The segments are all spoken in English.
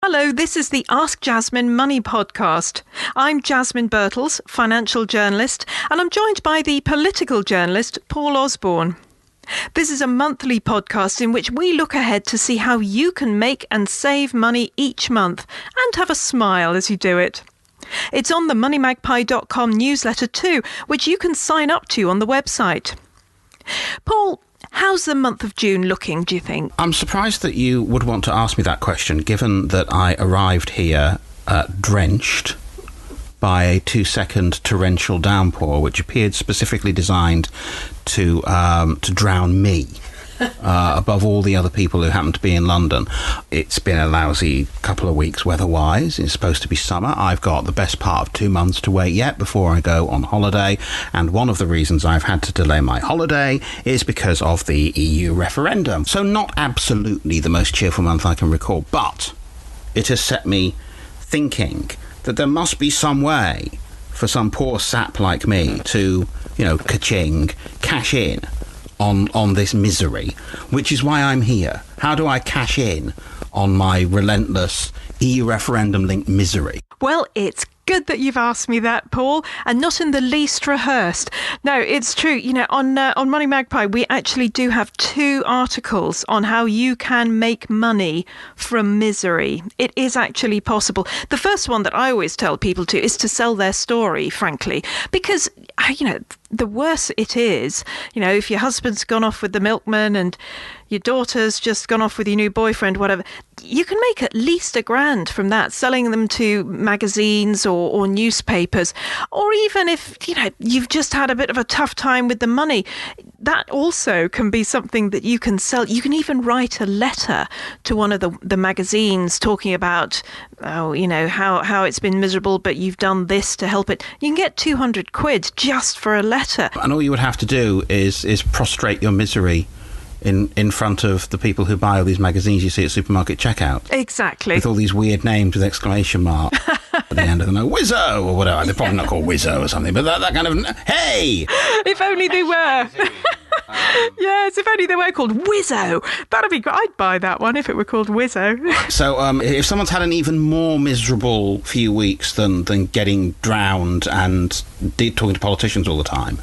Hello, this is the Ask Jasmine Money podcast. I'm Jasmine Birtles, financial journalist, and I'm joined by the political journalist Paul Osborne. This is a monthly podcast in which we look ahead to see how you can make and save money each month and have a smile as you do it. It's on the MoneyMagpie.com newsletter too, which you can sign up to on the website. Paul, how's the month of June looking, do you think? I'm surprised that you would want to ask me that question, given that I arrived here drenched by a 2-second torrential downpour, which appeared specifically designed to drown me above all the other people who happen to be in London. It's been a lousy couple of weeks weather-wise. It's supposed to be summer. I've got the best part of 2 months to wait yet before I go on holiday, and one of the reasons I've had to delay my holiday is because of the EU referendum. So not absolutely the most cheerful month I can recall, but it has set me thinking that there must be some way for some poor sap like me to, ka-ching, cash in on this misery, which is why I'm here. How do I cash in on my relentless EU referendum-linked misery? Well, it's good that you've asked me that, Paul, and not in the least rehearsed. No, it's true. On Money Magpie, we actually do have 2 articles on how you can make money from misery. It is actually possible. The first one that I always tell people to is to sell their story, frankly, because, the worse it is, if your husband's gone off with the milkman and your daughter's just gone off with your new boyfriend, whatever, you can make at least £1,000 from that, selling them to magazines or newspapers. Or even if, you've just had a bit of a tough time with the money, that also can be something that you can sell. You can even write a letter to one of the magazines talking about, how it's been miserable, but you've done this to help it. You can get £200 just for a letter. And all you would have to do is prostrate your misery in front of the people who buy all these magazines you see at supermarket checkout. Exactly. With all these weird names with exclamation marks at the end of them. Wizzo or whatever. They're probably not called Wizzo or something, but that kind of, hey! If only they were. Yes, if only they were called Wizzo. That'd be great. I'd buy that one if it were called Wizzo. So if someone's had an even more miserable few weeks than getting drowned and talking to politicians all the time,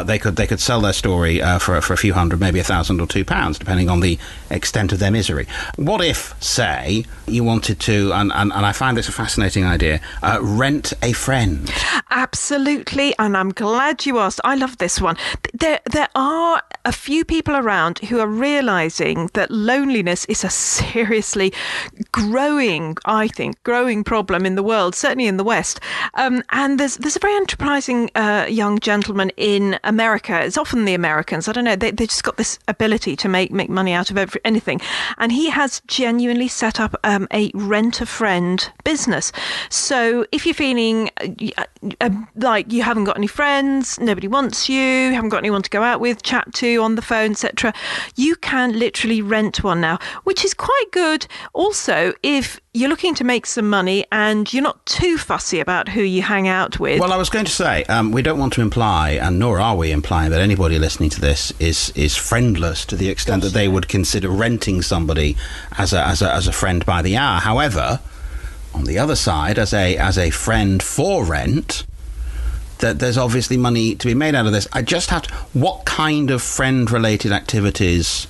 they could sell their story for a few hundred, maybe £1,000 or £2, depending on the extent of their misery. What if, say, you wanted to, and I find this a fascinating idea, rent a friend? Absolutely, and I'm glad you asked. I love this one. There are a few people around who are realising that loneliness is a seriously growing problem in the world, certainly in the West. And there's a very enterprising young gentleman in America. It's often the Americans. I don't know. They just got this ability to make money out of anything. And he has genuinely set up a rent-a-friend business. So if you're feeling like you haven't got any friends, nobody wants you haven't got anyone to go out with, chat to on the phone, etc., you can literally rent one now, which is quite good. Also, if you're looking to make some money and you're not too fussy about who you hang out with. Well, I was going to say, we don't want to imply, and nor are we implying, that anybody listening to this is friendless to the extent that they would consider renting somebody as a friend by the hour. However, on the other side, as a friend for rent, that there's obviously money to be made out of this. I just have to... What kind of friend-related activities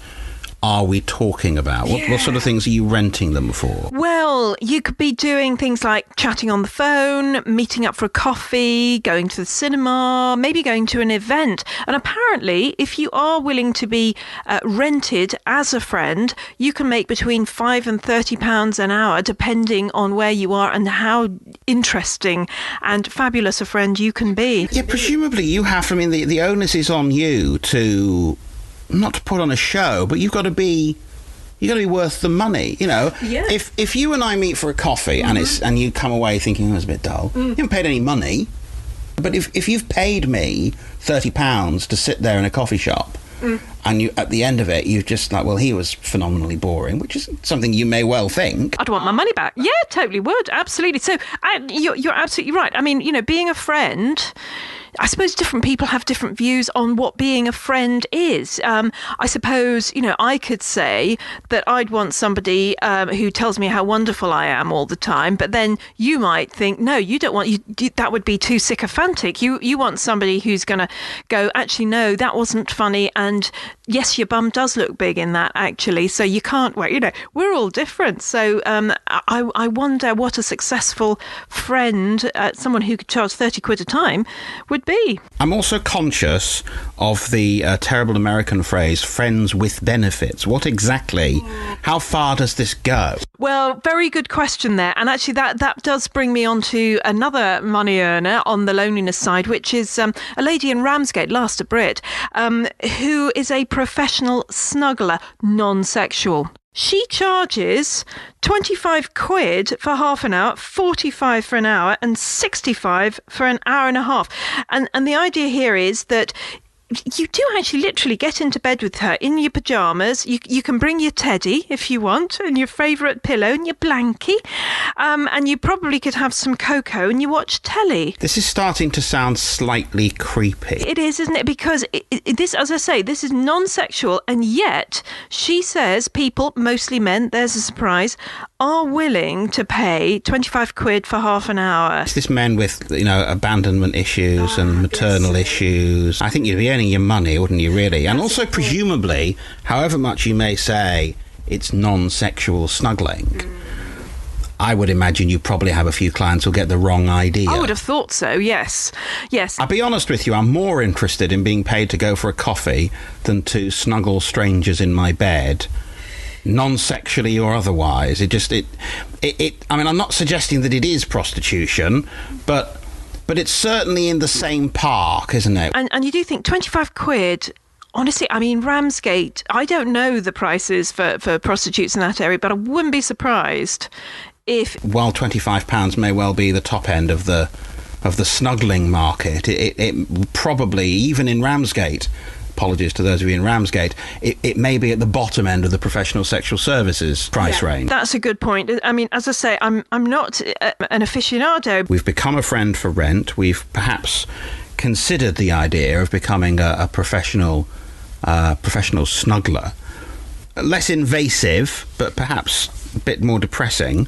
are we talking about? What sort of things are you renting them for? Well, you could be doing things like chatting on the phone, meeting up for a coffee, going to the cinema, maybe going to an event. And apparently, if you are willing to be rented as a friend, you can make between £5 and £30 an hour, depending on where you are and how interesting and fabulous a friend you can be. Yeah, presumably you have... I mean, the onus is on you to... not to put on a show, but you've got to be worth the money, Yeah. If you and I meet for a coffee and you come away thinking, it's a bit dull, you haven't paid any money. But if you've paid me £30 to sit there in a coffee shop and you, at the end of it, you're just like, well, he was phenomenally boring, which is something you may well think. I'd want my money back. Yeah, totally would. Absolutely. So you're absolutely right. I mean, being a friend, I suppose different people have different views on what being a friend is. I suppose, I could say that I'd want somebody who tells me how wonderful I am all the time, but then you might think, no, you don't want, that would be too sycophantic. You want somebody who's going to go, actually, no, that wasn't funny, and yes, your bum does look big in that, actually, so you can't wait. We're all different. So I wonder what a successful friend, someone who could charge 30 quid a time, would be. I'm also conscious of the terrible American phrase, friends with benefits. What exactly, how far does this go? Well, very good question there. And actually that does bring me on to another money earner on the loneliness side, which is a lady in Ramsgate, last a Brit, who is a professional snuggler, non-sexual. She charges 25 quid for half an hour, 45 for an hour, and 65 for an hour and a half. And the idea here is that you do actually literally get into bed with her in your pyjamas. You can bring your teddy if you want, and your favourite pillow and your blankie. And you probably could have some cocoa and you watch telly. This is starting to sound slightly creepy. It is, isn't it? Because this, as I say, this is non-sexual, and yet she says people, mostly men, there's a surprise, are willing to pay 25 quid for half an hour. It's this men with, abandonment issues and maternal issues. I think you'd be earning your money, wouldn't you, really? And also, presumably, however much you may say it's non-sexual snuggling, I would imagine you probably have a few clients who'll get the wrong idea. I would have thought so, yes. I'll be honest with you, I'm more interested in being paid to go for a coffee than to snuggle strangers in my bed, non-sexually or otherwise. I mean, I'm not suggesting that it is prostitution, but it's certainly in the same park, isn't it? And you do think 25 quid... Honestly, I mean, Ramsgate, I don't know the prices for prostitutes in that area, but I wouldn't be surprised if... While £25 may well be the top end of the snuggling market, it probably, even in Ramsgate, apologies to those of you in Ramsgate, it may be at the bottom end of the professional sexual services price range. That's a good point. I mean, as I say, I'm not an aficionado. We've become a friend for rent. We've perhaps considered the idea of becoming a professional snuggler. Less invasive, but perhaps a bit more depressing,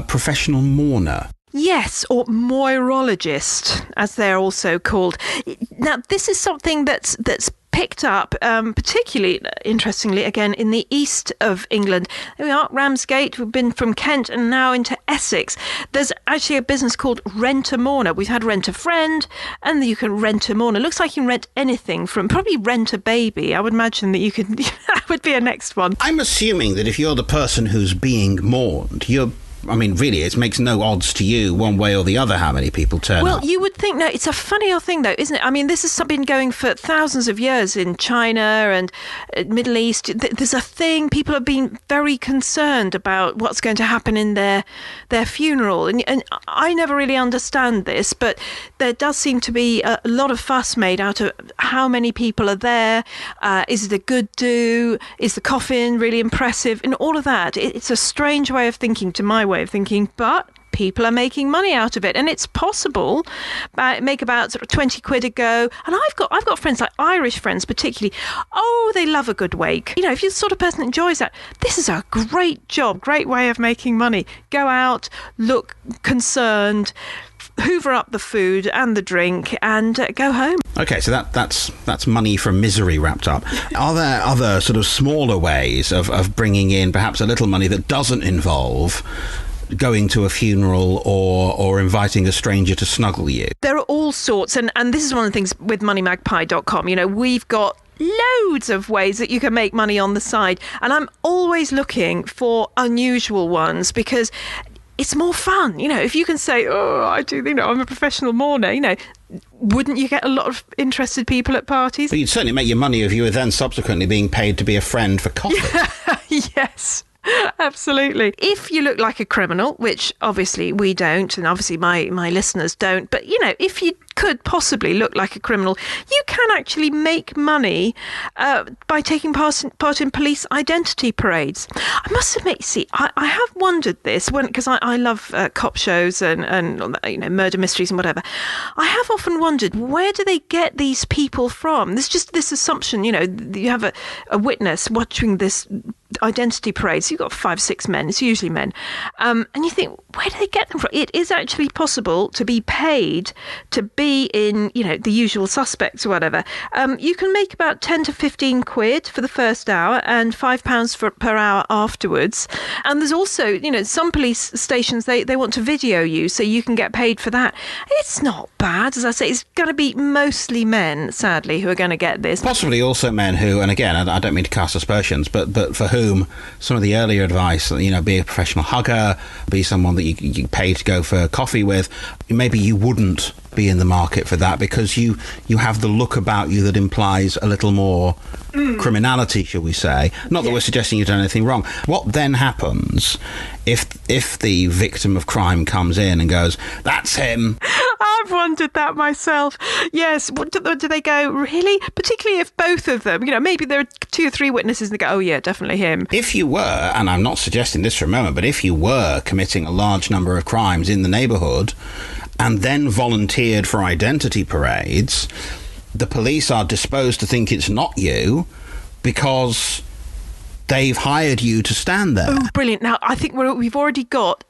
professional mourner. Yes, or moirologist, as they're also called. Now, this is something that's picked up, particularly, interestingly, again, in the east of England. There we are, Ramsgate. We've been from Kent and now into Essex. There's actually a business called Rent a Mourner. We've had Rent a Friend, and you can rent a mourner. Looks like you can rent anything from probably rent a baby. I would imagine that you could, that would be a next one. I'm assuming that if you're the person who's being mourned, really, it makes no odds to you one way or the other how many people turn up. Well, you would think, no, it's a funny old thing, though, isn't it? I mean, this has been going for thousands of years in China and Middle East. There's a thing, people have been very concerned about what's going to happen in their funeral. And I never really understand this, but there does seem to be a lot of fuss made out of how many people are there. Is it a good do? Is the coffin really impressive? And all of that. It's a strange way of thinking, to my way of thinking, but people are making money out of it, and it's possible. Make about sort of 20 quid a go. And I've got friends, like Irish friends particularly. Oh, they love a good wake. If you're the sort of person that enjoys that, this is a great job, great way of making money. Go out, look concerned, hoover up the food and the drink, and go home. Okay, so that's money from misery wrapped up. Are there other sort of smaller ways of bringing in perhaps a little money that doesn't involve going to a funeral or inviting a stranger to snuggle you? There are all sorts, and this is one of the things with MoneyMagpie.com. We've got loads of ways that you can make money on the side, and I'm always looking for unusual ones because it's more fun. If you can say, oh, I do, I'm a professional mourner, wouldn't you get a lot of interested people at parties? But you'd certainly make your money if you were then subsequently being paid to be a friend for coffee. Yes. Absolutely. If you look like a criminal, which obviously we don't, and obviously my listeners don't, but, if you could possibly look like a criminal, you can actually make money by taking part in police identity parades. I must admit, I have wondered this because I love cop shows and murder mysteries and whatever. I have often wondered, where do they get these people from? There's just this assumption, you have a witness watching this identity parade. So you've got 5, 6 men. It's usually men. And you think, where do they get them from? It is actually possible to be paid to be in, the usual suspects or whatever. You can make about 10 to 15 quid for the first hour and £5 per hour afterwards. And there's also, some police stations, they want to video you so you can get paid for that. It's not bad. As I say, it's going to be mostly men, sadly, who are going to get this. Possibly also men who, and again, I don't mean to cast aspersions, but for whom some of the earlier advice, be a professional hugger, be someone that you pay to go for coffee with, maybe you wouldn't be in the market for that because you have the look about you that implies a little more criminality, shall we say. Not that we're suggesting you've done anything wrong. What then happens if the victim of crime comes in and goes, "That's him"? I've wondered that myself. Yes. Do they go, really? Particularly if both of them, maybe there are 2 or 3 witnesses and they go, "Oh yeah, definitely him." If you were, and I'm not suggesting this for a moment, but if you were committing a large number of crimes in the neighbourhood and then volunteered for identity parades, the police are disposed to think it's not you because they've hired you to stand there. Oh, brilliant. Now, I think we've already got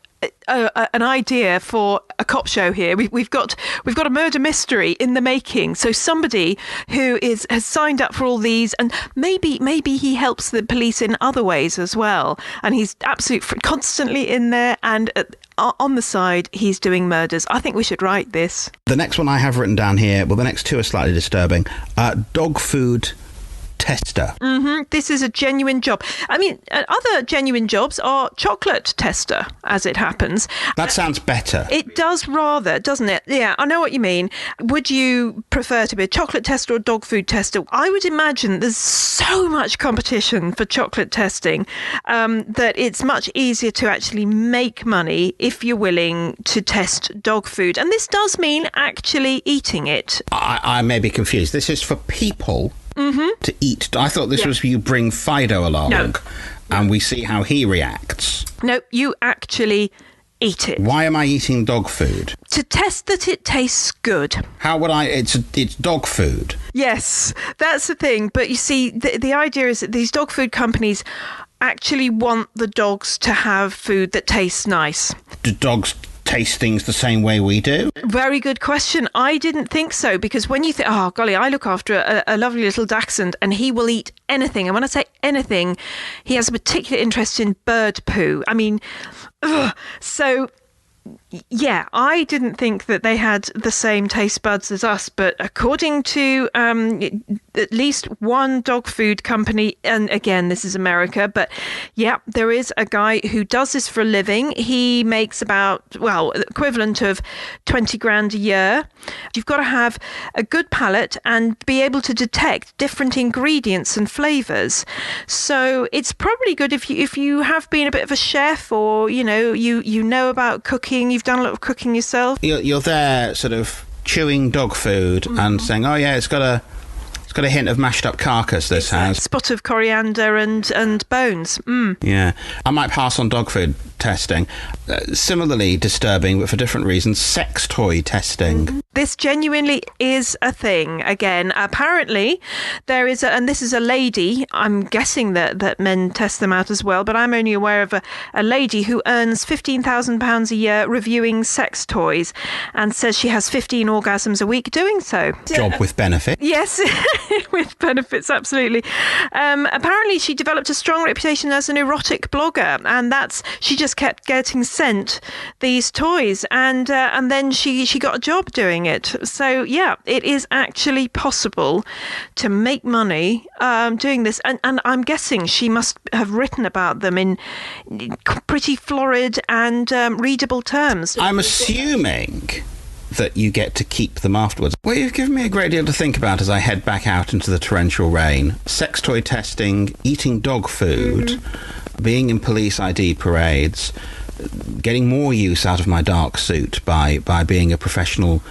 an idea for a cop show here. We've got a murder mystery in the making. So somebody who has signed up for all these, and maybe he helps the police in other ways as well. And he's absolutely constantly in there, and on the side, he's doing murders. I think we should write this. The next one I have written down here, well, the next 2 are slightly disturbing. Dog food tester. This is a genuine job. I mean, other genuine jobs are chocolate tester, as it happens. That sounds better. It does rather, doesn't it? Yeah, I know what you mean. Would you prefer to be a chocolate tester or a dog food tester? I would imagine there's so much competition for chocolate testing that it's much easier to actually make money if you're willing to test dog food. And this does mean actually eating it. I may be confused. This is for people to eat. I thought this was you bring Fido along and we see how he reacts. No, you actually eat it. Why am I eating dog food? To test that it tastes good. How would I? It's dog food. Yes, that's the thing. But you see, the idea is that these dog food companies actually want the dogs to have food that tastes nice. Do dogs taste things the same way we do? Very good question. I didn't think so, because when you think, oh golly, I look after a lovely little dachshund and he will eat anything. And when I say anything, he has a particular interest in bird poo. I mean, so yeah, I didn't think that they had the same taste buds as us, but according to at least one dog food company, and again, this is America, but yeah, there is a guy who does this for a living. He makes about, equivalent of 20 grand a year. You've got to have a good palate and be able to detect different ingredients and flavors. So it's probably good if you have been a bit of a chef, or you know about cooking. You've done a lot of cooking yourself. You're there sort of chewing dog food and saying, oh yeah, it's got a hint of mashed up carcass, this has. A spot of coriander and bones. Yeah. I might pass on dog food testing. Similarly disturbing, but for different reasons, sex toy testing. This genuinely is a thing. Again, apparently there is and this is a lady. I'm guessing that men test them out as well, but I'm only aware of a lady who earns £15,000 a year reviewing sex toys and says she has 15 orgasms a week doing so. Job with benefit. Yes, with benefits, absolutely. Apparently she developed a strong reputation as an erotic blogger, and she just kept getting sent these toys, and then she got a job doing it. So yeah, it is actually possible to make money doing this, and I'm guessing she must have written about them in pretty florid and readable terms. I'm assuming that you get to keep them afterwards. Well, you've given me a great deal to think about as I head back out into the torrential rain. Sex toy testing, eating dog food. being in police ID parades, getting more use out of my dark suit by being a professional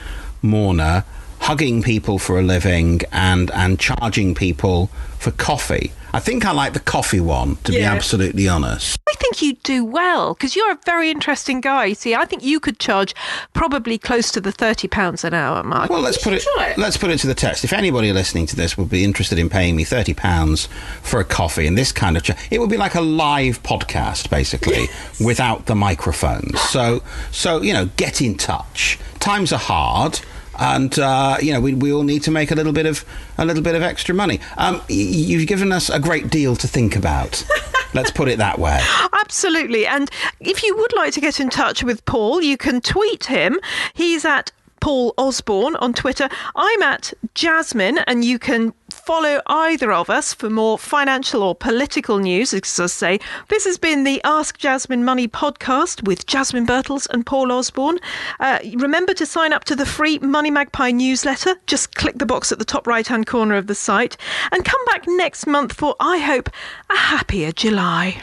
mourner, hugging people for a living, and charging people for coffee. I think I like the coffee one, to be absolutely honest. I think you do well, because you're a very interesting guy. See, I think you could charge probably close to the £30 an hour mark. Well, let's put it to the test. If anybody listening to this would be interested in paying me £30 for a coffee and this kind of it would be like a live podcast, basically, without the microphones. So get in touch. Times are hard. And we all need to make a little bit of extra money. You've given us a great deal to think about. Let's put it that way. Absolutely. And if you would like to get in touch with Paul, you can tweet him. He's at Paul Osborne on Twitter. I'm at Jasmine, and you can follow either of us for more financial or political news. As I say, this has been the Ask Jasmine Money podcast with Jasmine Birtles and Paul Osborne. Remember to sign up to the free Money Magpie newsletter. Just click the box at the top right-hand corner of the site, and come back next month for, I hope, a happier July.